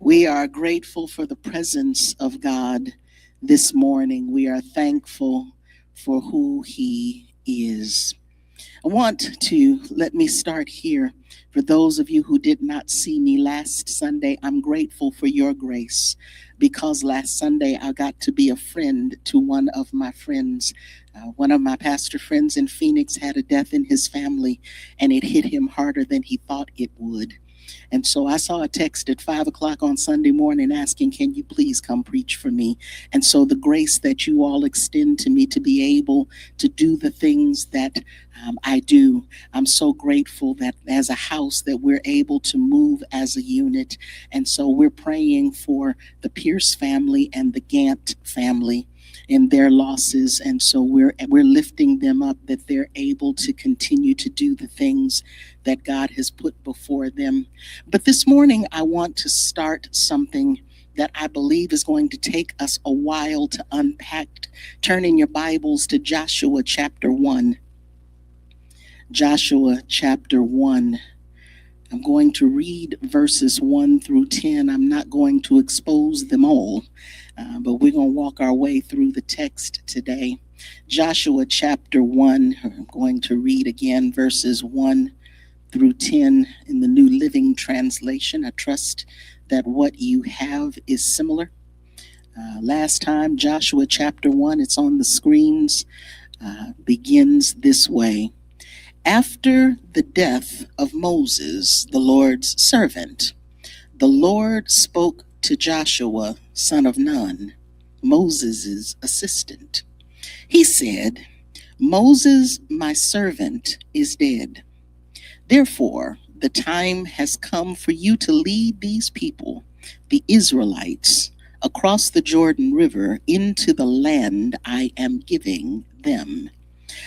We are grateful for the presence of God this morning. We are thankful for who He is. I want to let me start here. For those of you who did not see me last Sunday, I'm grateful for your grace because last Sunday I got to be a friend to one of my friends. One of my pastor friends in Phoenix had a death in his family, and it hit him harder than he thought it would. And so I saw a text at 5 o'clock on Sunday morning asking, can you please come preach for me? And so the grace that you all extend to me to be able to do the things that I do, I'm so grateful that as a house that we're able to move as a unit. And so we're praying for the Pierce family and the Gant family in their losses, and so we're lifting them up that they're able to continue to do the things that God has put before them. But this morning I want to start something that I believe is going to take us a while to unpack. Turn in your Bibles to Joshua chapter 1. Joshua chapter 1. I'm going to read verses 1 through 10. I'm not going to expose them all, but we're going to walk our way through the text today. Joshua chapter 1, I'm going to read again verses 1 through 10 in the New Living Translation. I trust that what you have is similar. Last time, Joshua chapter 1, it's on the screens, begins this way. After the death of Moses, the Lord's servant, the Lord spoke to Joshua, son of Nun, Moses' assistant. He said, Moses, my servant, is dead. Therefore, the time has come for you to lead these people, the Israelites, across the Jordan River into the land I am giving them.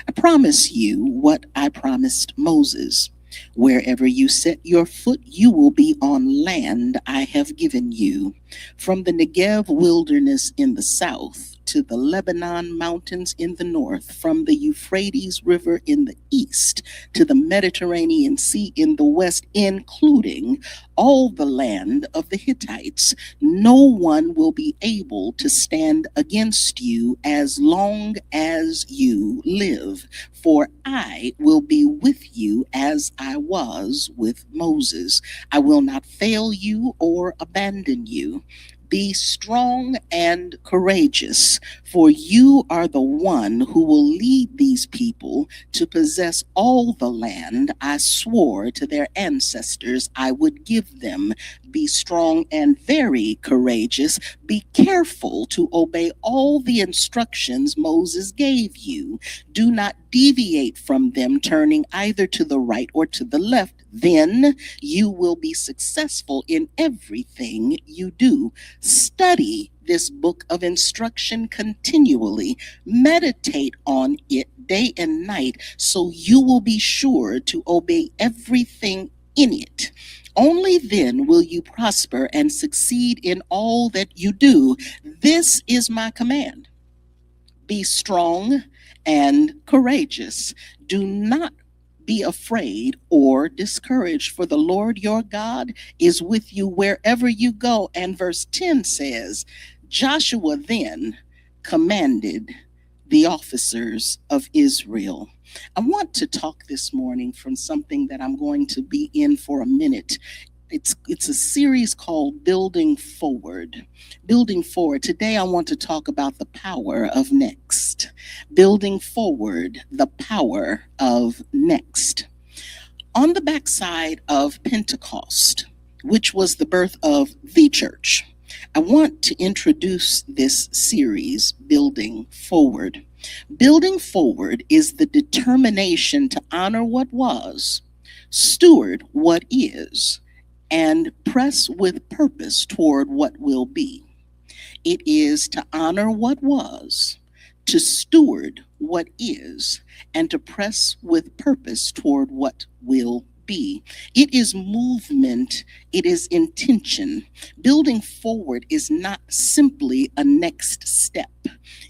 I promise you what I promised Moses. Wherever you set your foot, you will be on land I have given you. From the Negev wilderness in the south to the Lebanon mountains in the north, from the Euphrates River in the east to the Mediterranean Sea in the west, including all the land of the Hittites. No one will be able to stand against you as long as you live, for I will be with you as I was with Moses. I will not fail you or abandon you. Be strong and courageous, for you are the one who will lead these people to possess all the land I swore to their ancestors I would give them. Be strong and very courageous. Be careful to obey all the instructions Moses gave you. Do not deviate from them, turning either to the right or to the left. Then you will be successful in everything you do. Study this book of instruction continually. Meditate on it day and night, so you will be sure to obey everything in it. Only then will you prosper and succeed in all that you do. This is my command. Be strong and courageous. Do not be afraid or discouraged, for the Lord your God is with you wherever you go. And verse 10 says, Joshua then commanded the officers of Israel. I want to talk this morning from something that I'm going to be in for a minute. It's a series called Building Forward. Building Forward. Today I want to talk about the power of next. Building forward, the power of next. On the backside of Pentecost, which was the birth of the church, I want to introduce this series, Building Forward. Building forward is the determination to honor what was, steward what is, and press with purpose toward what will be. It is to honor what was, to steward what is, and to press with purpose toward what will be. It is movement, it is intention. Building forward is not simply a next step.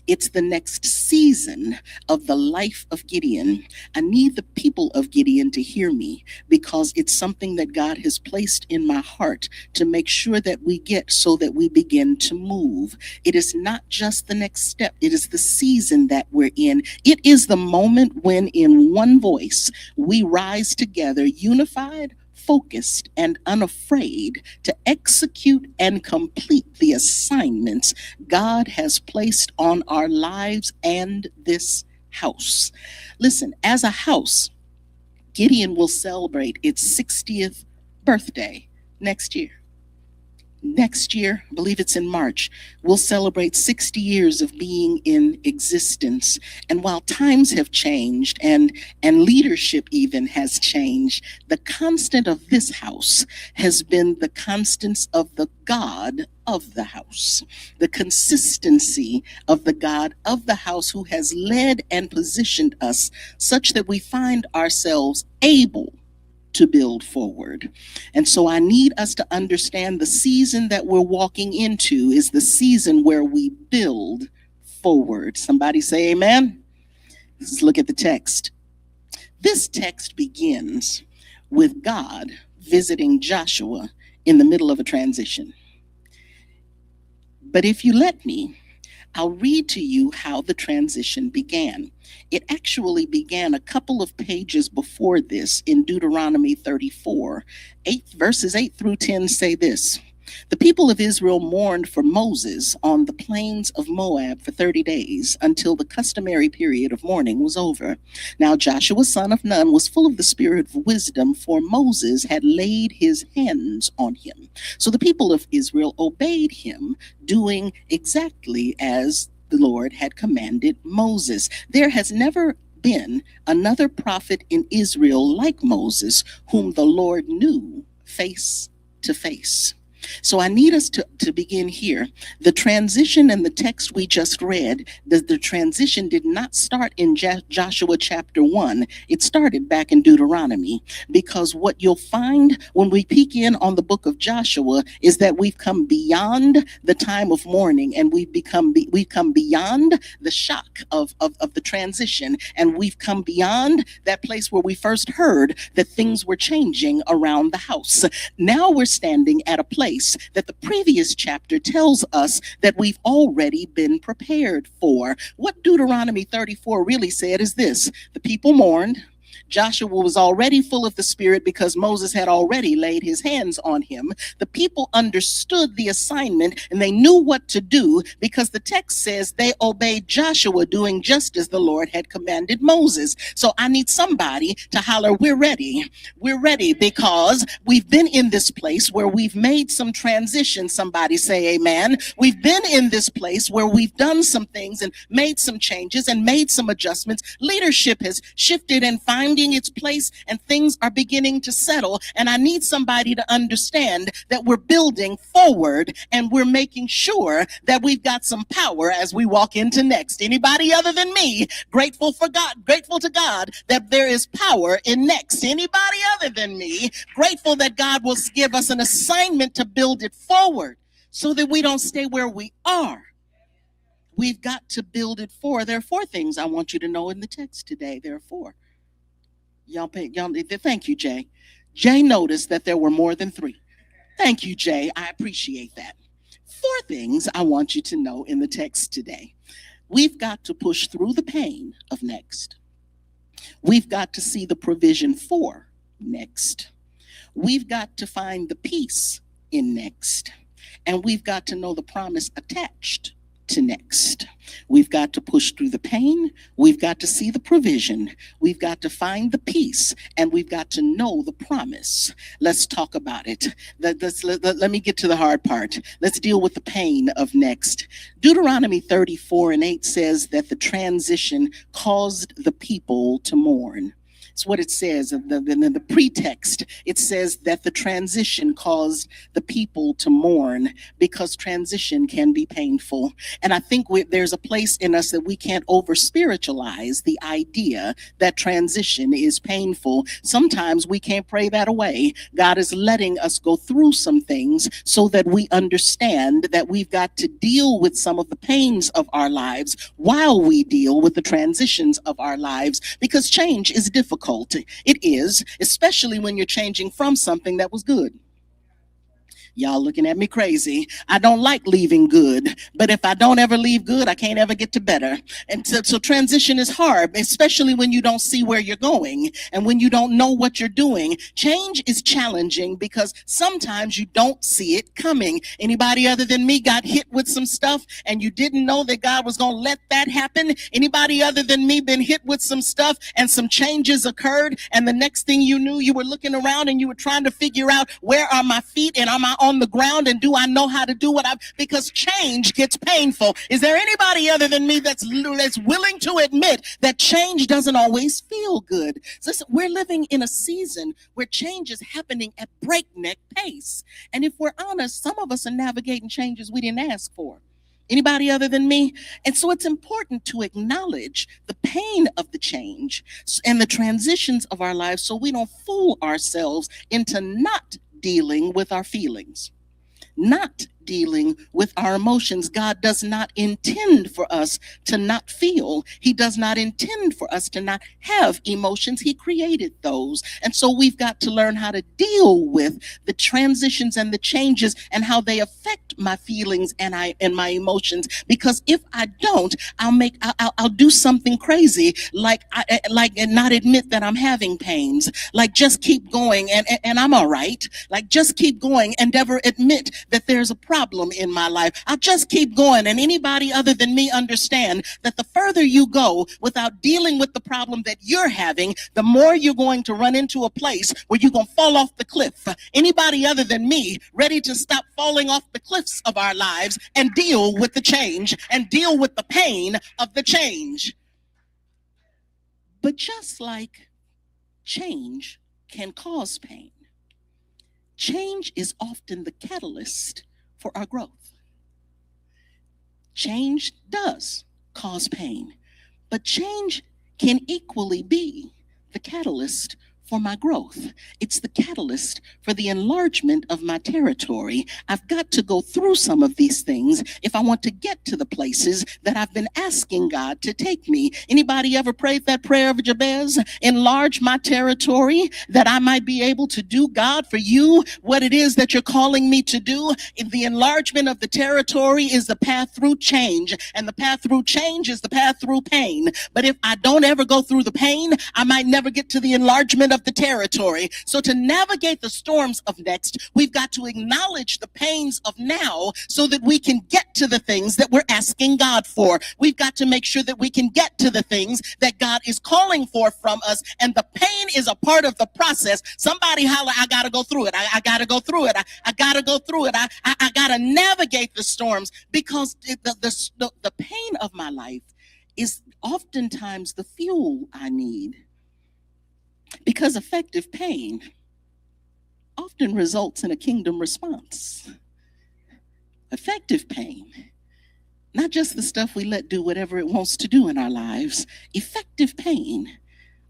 It's the next season of the life of Gideon. I need the people of Gideon to hear me because it's something that God has placed in my heart to make sure that we get so that we begin to move. It is not just the next step, it is the season that we're in. It is the moment when, in one voice, we rise together, unified, focused, and unafraid to execute and complete the assignments God has placed on our lives and this house. Listen, as a house, Gideon will celebrate its 60th birthday next year. Next year, I believe it's in March, we'll celebrate 60 years of being in existence. And while times have changed and leadership even has changed, the constant of this house has been the constants of the God of the house, the consistency of the God of the house who has led and positioned us such that we find ourselves able to build forward. And so I need us to understand the season that we're walking into is the season where we build forward. Somebody say amen. Let's look at the text. This text begins with God visiting Joshua in the middle of a transition. But if you let me, I'll read to you how the transition began. It actually began a couple of pages before this in Deuteronomy 34. Verses 8 through 10 say this. The people of Israel mourned for Moses on the plains of Moab for 30 days until the customary period of mourning was over. Now Joshua, son of Nun, was full of the spirit of wisdom, for Moses had laid his hands on him. So the people of Israel obeyed him, doing exactly as the Lord had commanded Moses. There has never been another prophet in Israel like Moses, whom the Lord knew face to face. So I need us to begin here. The transition in the text we just read, the transition did not start in Joshua chapter 1. It started back in Deuteronomy, because what you'll find when we peek in on the book of Joshua is that we've come beyond the time of mourning, and we've come beyond the shock of the transition, and we've come beyond that place where we first heard that things were changing around the house. Now we're standing at a place that the previous chapter tells us that we've already been prepared for. What Deuteronomy 34 really said is this: the people mourned. Joshua was already full of the Spirit because Moses had already laid his hands on him. The people understood the assignment and they knew what to do because the text says they obeyed Joshua, doing just as the Lord had commanded Moses. So I need somebody to holler, we're ready. We're ready because we've been in this place where we've made some transition. Somebody say amen. We've been in this place where we've done some things and made some changes and made some adjustments. Leadership has shifted and finding its place, and things are beginning to settle. And I need somebody to understand that we're building forward and we're making sure that we've got some power as we walk into next. Anybody other than me grateful to God that there is power in next? Anybody other than me grateful that God will give us an assignment to build it forward so that we don't stay where we are? We've got to build it forward. There are four things I want you to know in the text today. There are four. Thank you, Jay. Jay noticed that there were more than three. Thank you, Jay. I appreciate that. Four things I want you to know in the text today. We've got to push through the pain of next. We've got to see the provision for next. We've got to find the peace in next. And we've got to know the promise attached to next. We've got to push through the pain. We've got to see the provision. We've got to find the peace, and we've got to know the promise. Let's talk about it. Let me get to the hard part. Let's deal with the pain of next. Deuteronomy 34:8 says that the transition caused the people to mourn. That's what it says. The pretext, it says that the transition caused the people to mourn because transition can be painful. And I think there's a place in us that we can't over spiritualize the idea that transition is painful. Sometimes we can't pray that away. God is letting us go through some things so that we understand that we've got to deal with some of the pains of our lives while we deal with the transitions of our lives, because change is difficult. It is, especially when you're changing from something that was good. Y'all looking at me crazy. I don't like leaving good, but if I don't ever leave good, I can't ever get to better. And so transition is hard, especially when you don't see where you're going and when you don't know what you're doing. Change is challenging because sometimes you don't see it coming. Anybody other than me got hit with some stuff and you didn't know that God was going to let that happen? Anybody other than me been hit with some stuff and some changes occurred, and the next thing you knew, you were looking around and you were trying to figure out, where are my feet and am I on the ground, and do I know how to do what because change gets painful. Is there anybody other than me that's willing to admit that change doesn't always feel good? So listen, we're living in a season where change is happening at breakneck pace. And if we're honest, some of us are navigating changes we didn't ask for. Anybody other than me? And so it's important to acknowledge the pain of the change and the transitions of our lives so we don't fool ourselves into not dealing with our feelings, not dealing with our emotions. God does not intend for us to not feel. He does not intend for us to not have emotions. He created those. And so we've got to learn how to deal with the transitions and the changes and how they affect my feelings and my emotions. Because if I don't, I'll do something crazy, like and not admit that I'm having pains, like just keep going and I'm all right. Like just keep going and never admit that there's a problem in my life. I'll just keep going. And anybody other than me understand that the further you go without dealing with the problem that you're having, the more you're going to run into a place where you're going to fall off the cliff. Anybody other than me ready to stop falling off the cliffs of our lives and deal with the change and deal with the pain of the change? But just like change can cause pain, change is often the catalyst for our growth. Change does cause pain, but change can equally be the catalyst for my growth. It's the catalyst for the enlargement of my territory. I've got to go through some of these things if I want to get to the places that I've been asking God to take me. Anybody ever prayed that prayer of Jabez? Enlarge my territory that I might be able to do, God, for you what it is that you're calling me to do. The enlargement of the territory is the path through change, and the path through change is the path through pain. But if I don't ever go through the pain, I might never get to the enlargement of the territory. So to navigate the storms of next, we've got to acknowledge the pains of now so that we can get to the things that we're asking God for. We've got to make sure that we can get to the things that God is calling for from us, and the pain is a part of the process. Somebody holler, I gotta go through it. I gotta go through it. I gotta go through it. I gotta navigate the storms, because the pain of my life is oftentimes the fuel I need. Because effective pain often results in a kingdom response. Effective pain, not just the stuff we let do whatever it wants to do in our lives. Effective pain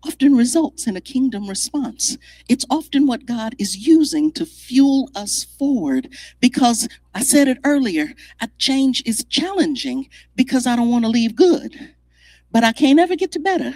often results in a kingdom response. It's often what God is using to fuel us forward, because I said it earlier, a change is challenging because I don't want to leave good, but I can't ever get to better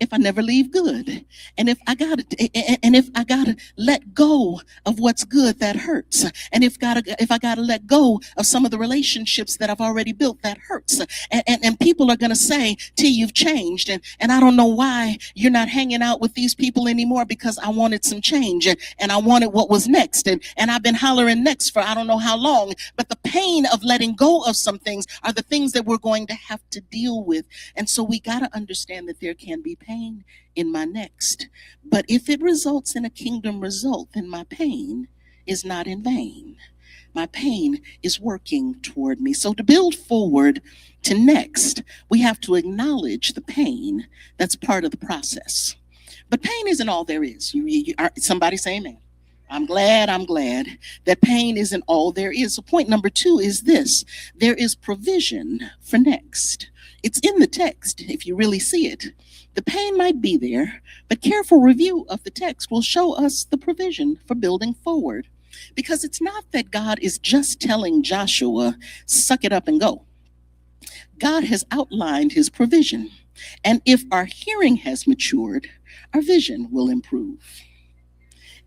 if I never leave good. And if I gotta let go of what's good, that hurts. And if I gotta let go of some of the relationships that I've already built, that hurts. And people are gonna say, T, you've changed, and I don't know why you're not hanging out with these people anymore, because I wanted some change and I wanted what was next, and I've been hollering next for I don't know how long. But the pain of letting go of some things are the things that we're going to have to deal with. And so we gotta understand that there can be pain in my next. But if it results in a kingdom result, then my pain is not in vain. My pain is working toward me. So to build forward to next, we have to acknowledge the pain that's part of the process. But pain isn't all there is. Somebody say amen. I'm glad that pain isn't all there is. So point number 2 is this: there is provision for next. It's in the text if you really see it. The pain might be there, but careful review of the text will show us the provision for building forward. Because it's not that God is just telling Joshua, suck it up and go. God has outlined his provision. And if our hearing has matured, our vision will improve.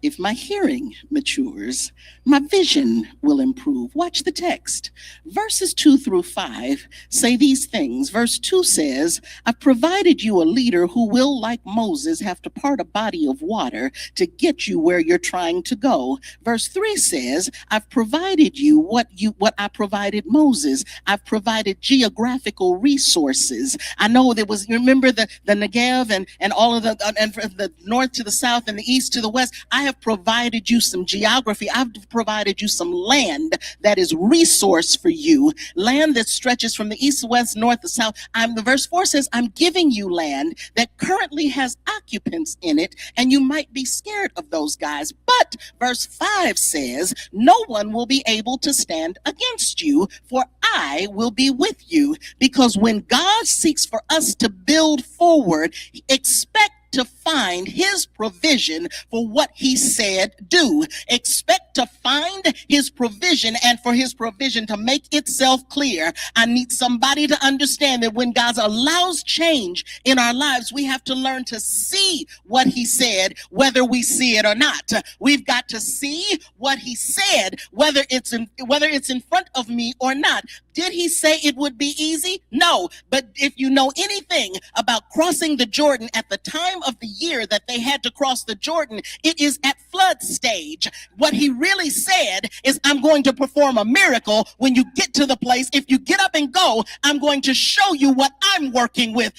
If my hearing matures, my vision will improve. Watch the text. Verses 2 through 5 say these things. Verse 2 says, I've provided you a leader who will, like Moses, have to part a body of water to get you where you're trying to go. Verse 3 says, I've provided you what I provided Moses. I've provided geographical resources. I know there was, you remember the Negev and all of the north to the south and the east to the west. I have provided you some geography. I've provided you some land that is resource for you, land that stretches from the east, west, north, to south. The verse 4 says, I'm giving you land that currently has occupants in it, and you might be scared of those guys. But verse 5 says, no one will be able to stand against you, for I will be with you. Because when God seeks for us to build forward, expect to find his provision for what he said do. Expect to find his provision and for his provision to make itself clear. I need somebody to understand that when God allows change in our lives, we have to learn to see what he said, whether we see it or not. We've got to see what he said, whether it's in front of me or not. Did he say it would be easy? No. But if you know anything about crossing the Jordan at the time of the year that they had to cross the Jordan, it is at flood stage. What he really said is, I'm going to perform a miracle when you get to the place. If you get up and go, I'm going to show you what I'm working with.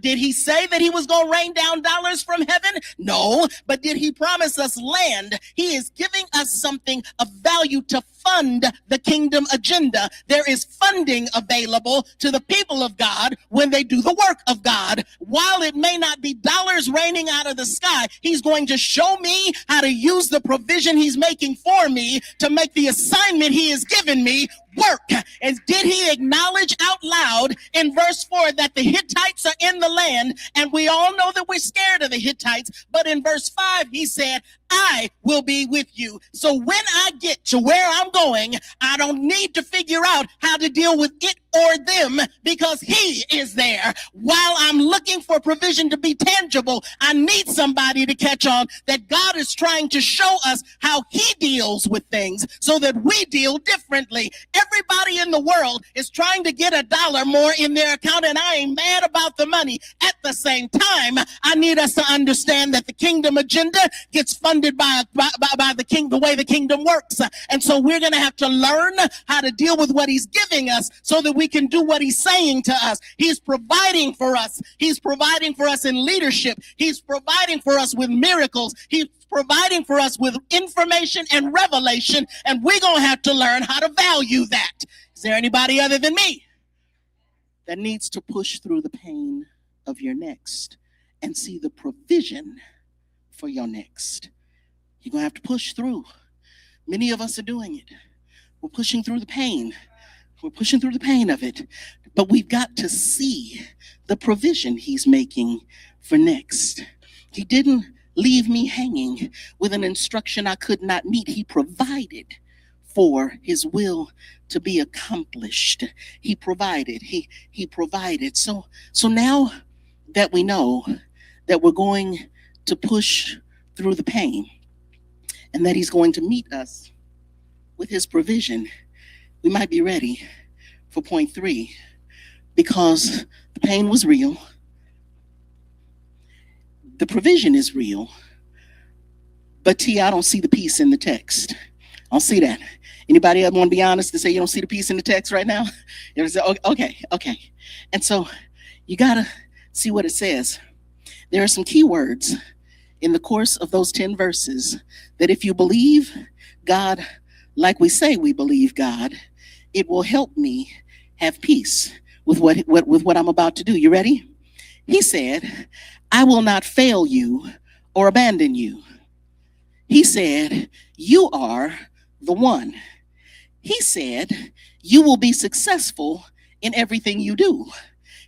Did he say that he was going to rain down dollars from heaven? No. But did he promise us land? He is giving us something of value to fund the kingdom agenda. There is funding available to the people of God when they do the work of God. While it may not be dollars raining out of the sky, he's going to show me how to use the provision he's making for me to make the assignment he has given me work. And did he acknowledge out loud in verse 4 that the Hittites are in the land? And we all know that we're scared of the Hittites. But in verse 5, he said, I will be with you. So when I get to where I'm going, I don't need to figure out how to deal with it or them, because he is there. While I'm looking for provision to be tangible, I need somebody to catch on that God is trying to show us how he deals with things so that we deal differently. Everybody in the world is trying to get $1 more in their account, and I ain't mad about the money. At the same time, I need us to understand that the kingdom agenda gets funded by the king, the way the kingdom works. And so we're going to have to learn how to deal with what he's giving us so that we can do what he's saying to us. He's providing for us. He's providing for us in leadership. He's providing for us with miracles. He's providing for us with information and revelation, and we're going to have to learn how to value that. Is there anybody other than me that needs to push through the pain of your next and see the provision for your next? You're going to have to push through. Many of us are doing it. We're pushing through the pain. We're pushing through the pain of it. But we've got to see the provision he's making for next. He didn't leave me hanging with an instruction I could not meet. He provided for his will to be accomplished. He provided. He provided. So now that we know that we're going to push through the pain and that he's going to meet us with his provision, we might be ready for point 3, because the pain was real. The provision is real. But I don't see the peace in the text. I don't see that. Anybody else want to be honest and say you don't see the peace in the text right now? Okay. And so you got to see what it says. There are some key words in the course of those 10 verses that if you believe God like we say we believe God, it will help me have peace with what I'm about to do. You ready? He said, I will not fail you or abandon you. He said, you are the one. He said, you will be successful in everything you do.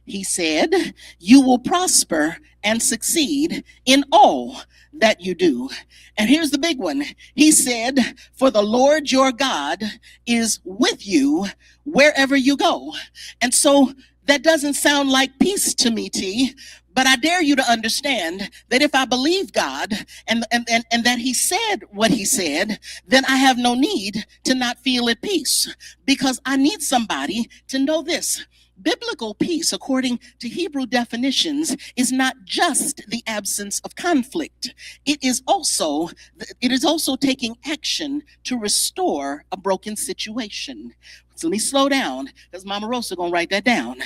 He said, you will prosper and succeed in all that you do. And here's the big one. He said, for the Lord your God is with you wherever you go. And so that doesn't sound like peace to me, T. But I dare you to understand that if I believe God and that he said what he said, then I have no need to not feel at peace, because I need somebody to know this. Biblical peace, according to Hebrew definitions, is not just the absence of conflict. It is also taking action to restore a broken situation. So let me slow down, because Mama Rosa gonna write that down.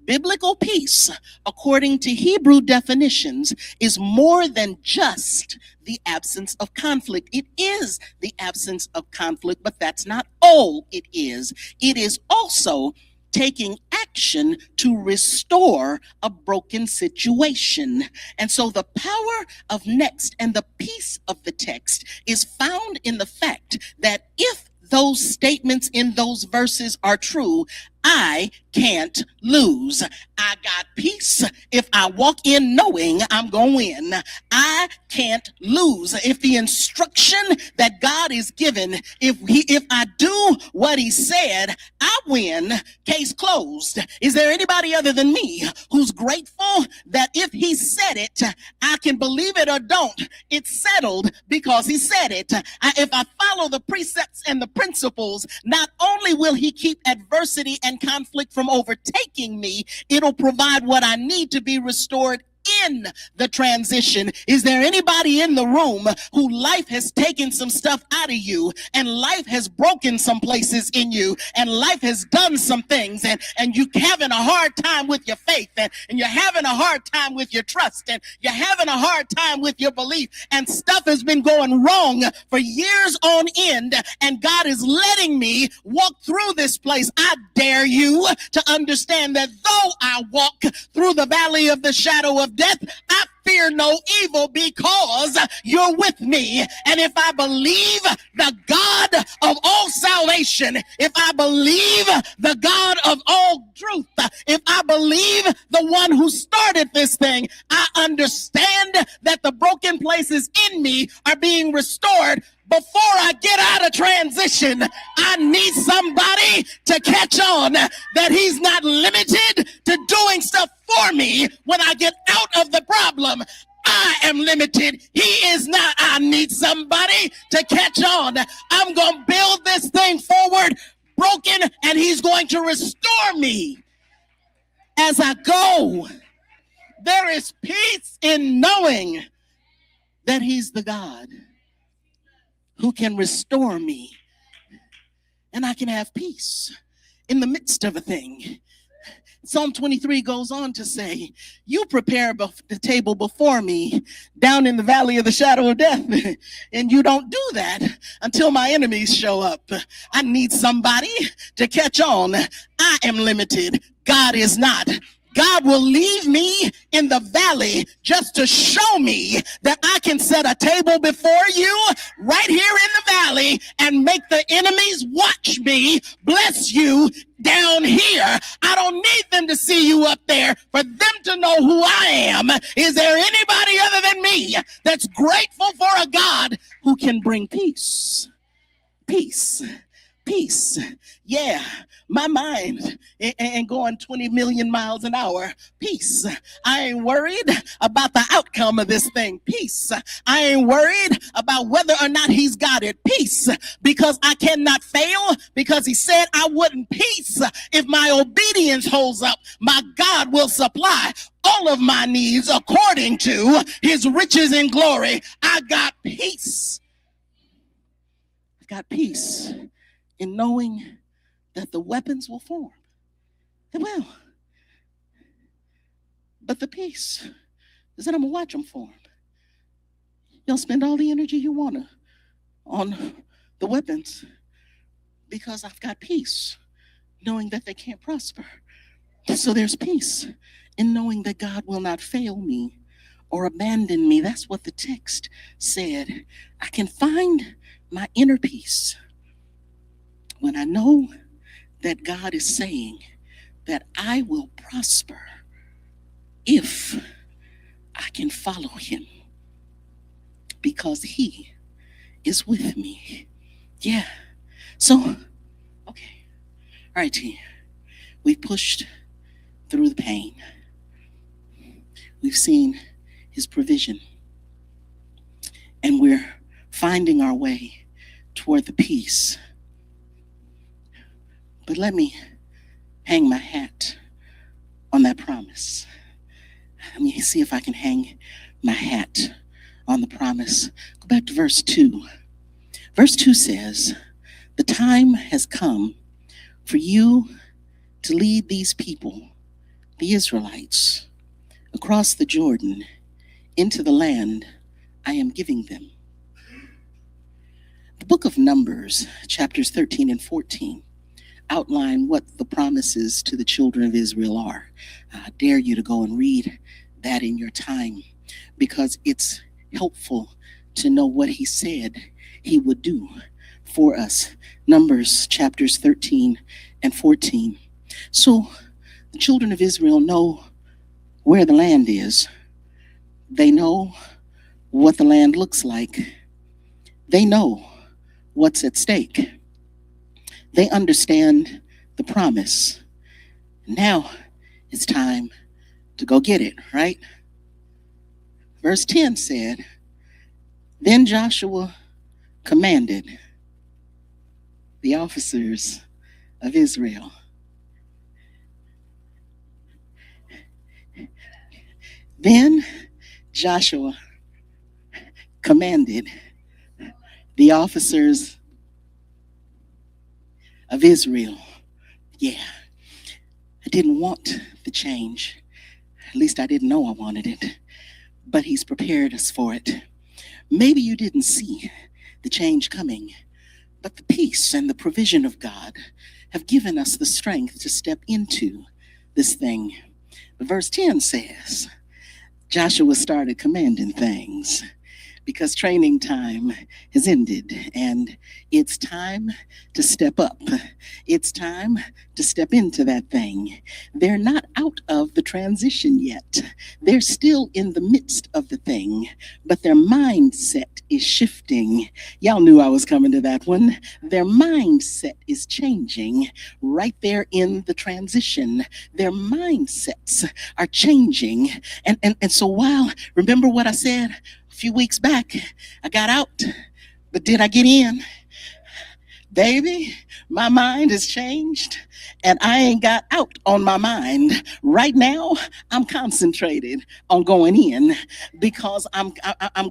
Biblical peace, according to Hebrew definitions, is more than just the absence of conflict. It is the absence of conflict, but that's not all it is. It is also taking action to restore a broken situation. And so the power of next and the peace of the text is found in the fact that if those statements in those verses are true, I can't lose. I got peace if I walk in knowing I'm going to win. I can't lose. If the instruction that God is given, if I do what he said, I win. Case closed. Is there anybody other than me who's grateful that if he said it, I can believe it or don't? It's settled because he said it. If I follow the precepts and the principles, not only will he keep adversity and conflict from overtaking me, it'll provide what I need to be restored in the transition. Is there anybody in the room who life has taken some stuff out of you, and life has broken some places in you, and life has done some things, and you're having a hard time with your faith, and you're having a hard time with your trust, and you're having a hard time with your belief, and stuff has been going wrong for years on end, and God is letting me walk through this place. I dare you to understand that though I walk through the valley of the shadow of death, I fear no evil because you're with me. And if I believe the God of all salvation, if I believe the God of all truth, if I believe the one who started this thing, I understand that the broken places in me are being restored. Before I get out of transition, I need somebody to catch on that he's not limited to doing stuff for me when I get out of the problem. I am limited. He is not. I need somebody to catch on. I'm going to build this thing forward broken, and he's going to restore me as I go. There is peace in knowing that he's the God who can restore me, and I can have peace in the midst of a thing. Psalm 23 goes on to say, you prepare the table before me down in the valley of the shadow of death, and you don't do that until my enemies show up. I need somebody to catch on. I am limited. God is not. God will leave me in the valley just to show me that I can set a table before you right here in the valley and make the enemies watch me bless you down here. I don't need them to see you up there for them to know who I am. Is there anybody other than me that's grateful for a God who can bring peace? Peace. Peace. Yeah, my mind ain't going 20 million miles an hour. Peace. I ain't worried about the outcome of this thing. Peace. I ain't worried about whether or not he's got it. Peace. Because I cannot fail, because he said I wouldn't. Peace. If my obedience holds up, my God will supply all of my needs according to his riches and glory. I got peace. I got peace in knowing that the weapons will form. They will. But the peace is that I'm going to watch them form. You'll spend all the energy you want to on the weapons because I've got peace, knowing that they can't prosper. So there's peace in knowing that God will not fail me or abandon me. That's what the text said. I can find my inner peace when I know that God is saying that I will prosper if I can follow him because he is with me. Yeah. So, okay. All right, team. We've pushed through the pain. We've seen his provision. And we're finding our way toward the peace. But let me hang my hat on that promise. Let me see if I can hang my hat on the promise. Go back to verse 2. Verse 2 says, "The time has come for you to lead these people, the Israelites, across the Jordan into the land I am giving them." The book of Numbers, chapters 13 and 14, outline what the promises to the children of Israel are. I dare you to go and read that in your time because it's helpful to know what he said he would do for us. Numbers chapters 13 and 14. So the children of Israel know where the land is. They know what the land looks like. They know what's at stake. They understand the promise. Now it's time to go get it, right? Verse 10 said, "Then Joshua commanded the officers of Israel." Then Joshua commanded the officers of Israel. Yeah, I didn't want the change. At least I didn't know I wanted it. But he's prepared us for it. Maybe you didn't see the change coming, but the peace and the provision of God have given us the strength to step into this thing. But verse 10 says, Joshua started commanding things because training time has ended and it's time to step up. It's time to step into that thing. They're not out of the transition yet. They're still in the midst of the thing, but their mindset is shifting. Y'all knew I was coming to that one. Their mindset is changing right there in the transition. Their mindsets are changing. And so while, remember what I said a few weeks back, I got out, but did I get in? Baby, my mind has changed and I ain't got out on my mind. Right now, I'm concentrated on going in because I'm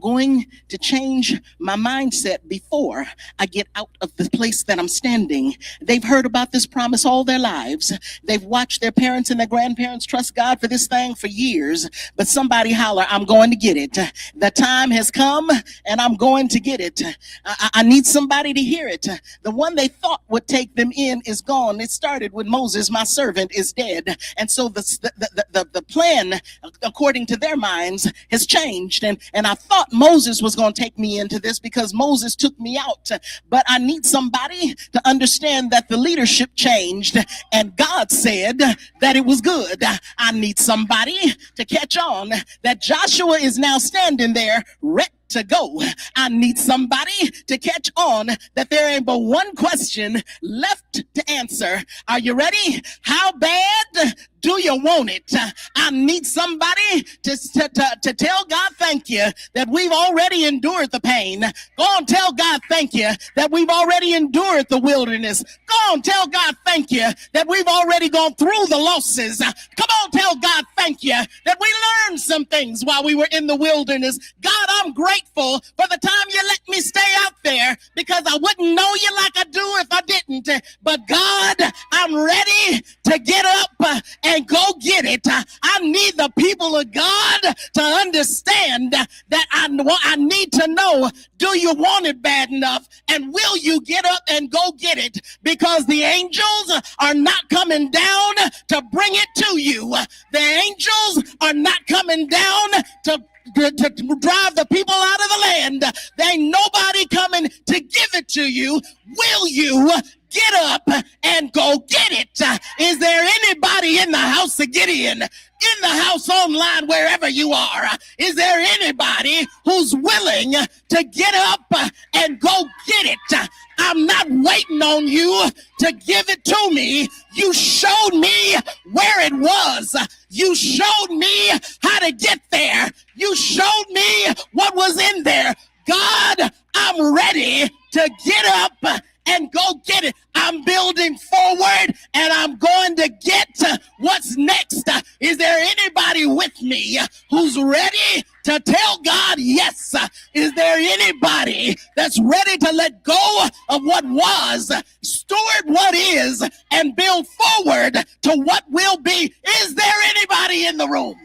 going to change my mindset before I get out of the place that I'm standing. They've heard about this promise all their lives. They've watched their parents and their grandparents trust God for this thing for years, but somebody holler, "I'm going to get it. The time has come and I'm going to get it." I need somebody to hear it. The one they thought would take them in is gone. It started with Moses, "My servant is dead." And so the plan, according to their minds, has changed. And I thought Moses was going to take me into this because Moses took me out. But I need somebody to understand that the leadership changed and God said that it was good. I need somebody to catch on that Joshua is now standing there ready to go. I need somebody to catch on that there ain't but one question left to answer. Are you ready? How bad do you want it? I need somebody to tell God thank you that we've already endured the pain. Go on, tell God thank you that we've already endured the wilderness. Go on, tell God thank you that we've already gone through the losses. Come on, tell God thank you that we learned some things while we were in the wilderness. God, I'm grateful for the time you let me stay out there because I wouldn't know you like I do if I didn't. But God, I'm ready to get up and go get it. I need the people of God to understand that I need to know, do you want it bad enough? And will you get up and go get it? Because the angels are not coming down to bring it to you. The angels are not coming down to drive the people out of the land. There ain't nobody coming to give it to you. Will you get up and go get it? Is there anybody in the house of Gideon? In the house, online, wherever you are? Is there anybody who's willing to get up and go get it? I'm not waiting on you to give it to me. You showed me where it was. You showed me how to get there. You showed me what was in there. God, I'm ready to get up and go get it. I'm building forward and I'm going to get to what's next. Is there anybody with me who's ready to tell God yes? Is there anybody that's ready to let go of what was, steward what is, and build forward to what will be? Is there anybody in the room?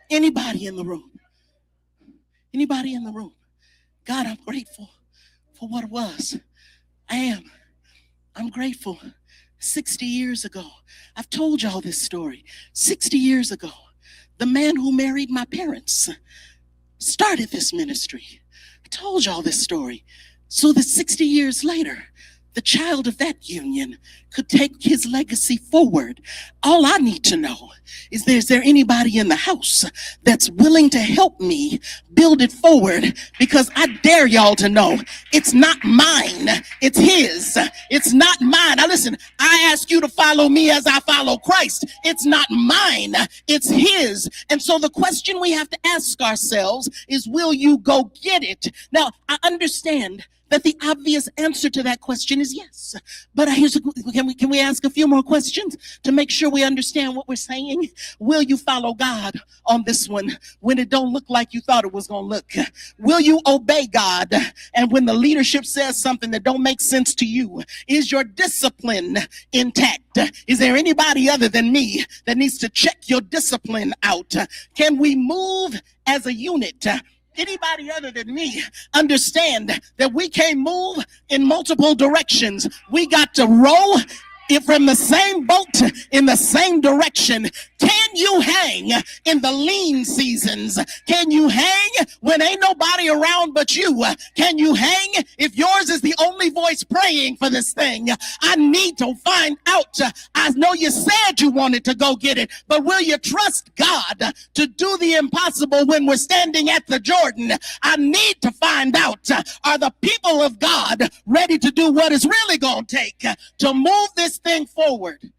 Anybody in the room? Anybody in the room? God, I'm grateful for what was. I'm grateful. 60 years ago, I've told y'all this story. 60 years ago, the man who married my parents started this ministry. I told y'all this story. So that 60 years later, the child of that union could take his legacy forward. All I need to know is there anybody in the house that's willing to help me build it forward? Because I dare y'all to know it's not mine, it's his. It's not mine. Now listen, I ask you to follow me as I follow Christ. It's not mine, it's his. And so the question we have to ask ourselves is, will you go get it? Now, I understand that the obvious answer to that question is yes. But can we ask a few more questions to make sure we understand what we're saying? Will you follow God on this one when it don't look like you thought it was going to look? Will you obey God? And when the leadership says something that don't make sense to you, is your discipline intact? Is there anybody other than me that needs to check your discipline out? Can we move as a unit? Anybody other than me understand that we can't move in multiple directions? We got to row from the same boat in the same direction. Can you hang in the lean seasons? Can you hang when ain't nobody around but you? Can you hang if yours is the only voice praying for this thing? I need to find out. I know you said you wanted to go get it, but will you trust God to do the impossible when we're standing at the Jordan? I need to find out, are the people of God ready to do what it's really going to take to move this thing forward?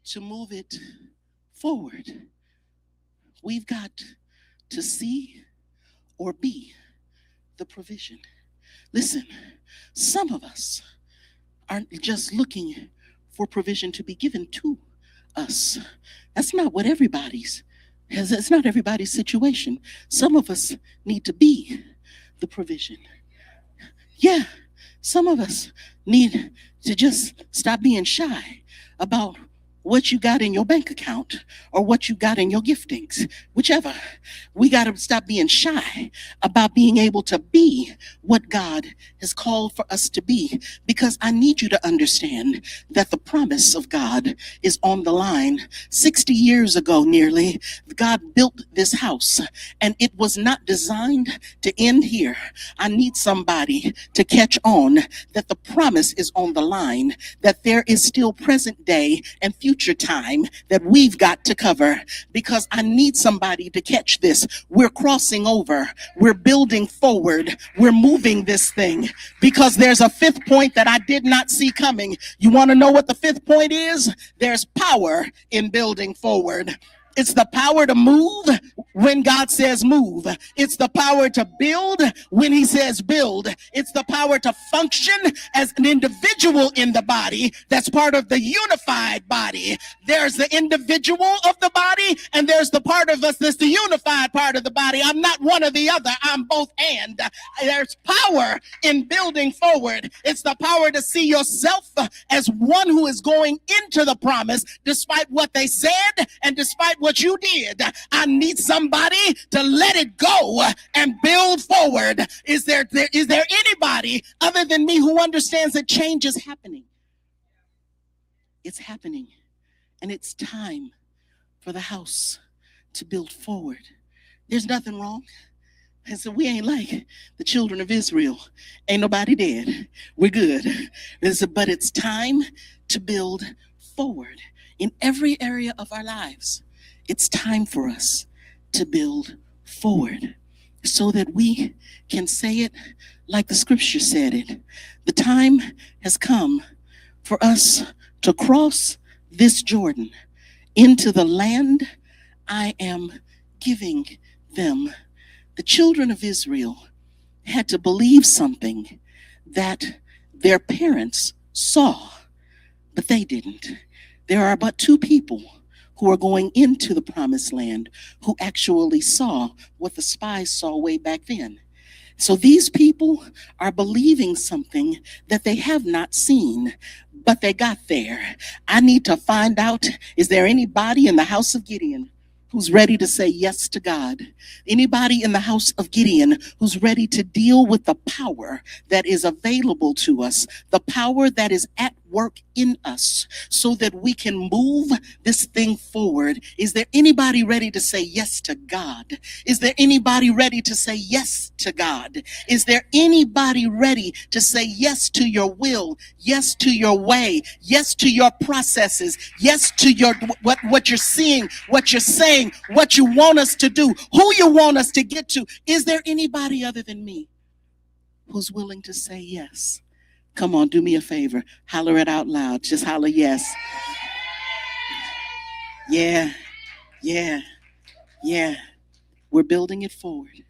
To move it forward, we've got to see or be the provision. Listen, some of us aren't just looking for provision to be given to us. That's not what it's not everybody's situation. Some of us need to be the provision. Yeah, some of us need to just stop being shy about what you got in your bank account or what you got in your giftings, whichever. We got to stop being shy about being able to be what God has called for us to be, because I need you to understand that the promise of God is on the line. 60 years ago, nearly, God built this house and it was not designed to end here. I need somebody to catch on that the promise is on the line, that there is still present day and future time that we've got to cover, because I need somebody to catch this. We're crossing over. We're building forward. We're moving this thing, because there's a fifth point that I did not see coming. You want to know what the fifth point is? There's power in building forward. It's the power to move when God says move. It's the power to build when he says build. It's the power to function as an individual in the body that's part of the unified body. There's the individual of the body, and there's the part of us that's the unified part of the body. I'm not one or the other. I'm both and. There's power in building forward. It's the power to see yourself as one who is going into the promise despite what they said and despite what you did. I need somebody to let it go and build forward. Is there anybody other than me who understands that change is happening? It's happening, and it's time for the house to build forward. There's nothing wrong. And so we ain't like the children of Israel. Ain't nobody dead. We're good. But it's time to build forward in every area of our lives. It's time for us to build forward so that we can say it like the scripture said it. The time has come for us to cross this Jordan into the land I am giving them. The children of Israel had to believe something that their parents saw, but they didn't. There are but two people who are going into the promised land who actually saw what the spies saw way back then. So these people are believing something that they have not seen, but they got there. I need to find out, is there anybody in the house of Gideon who's ready to say yes to God? Anybody in the house of Gideon who's ready to deal with the power that is available to us, the power that is at work in us so that we can move this thing forward? Is there anybody ready to say yes to God? Is there anybody ready to say yes to God? Is there anybody ready to say yes to your will, yes to your way, yes to your processes, yes to your what you're seeing, what you're saying, what you want us to do, who you want us to get to? Is there anybody other than me who's willing to say yes? Come on, do me a favor. Holler it out loud. Just holler yes. Yeah, yeah, yeah. We're building it forward.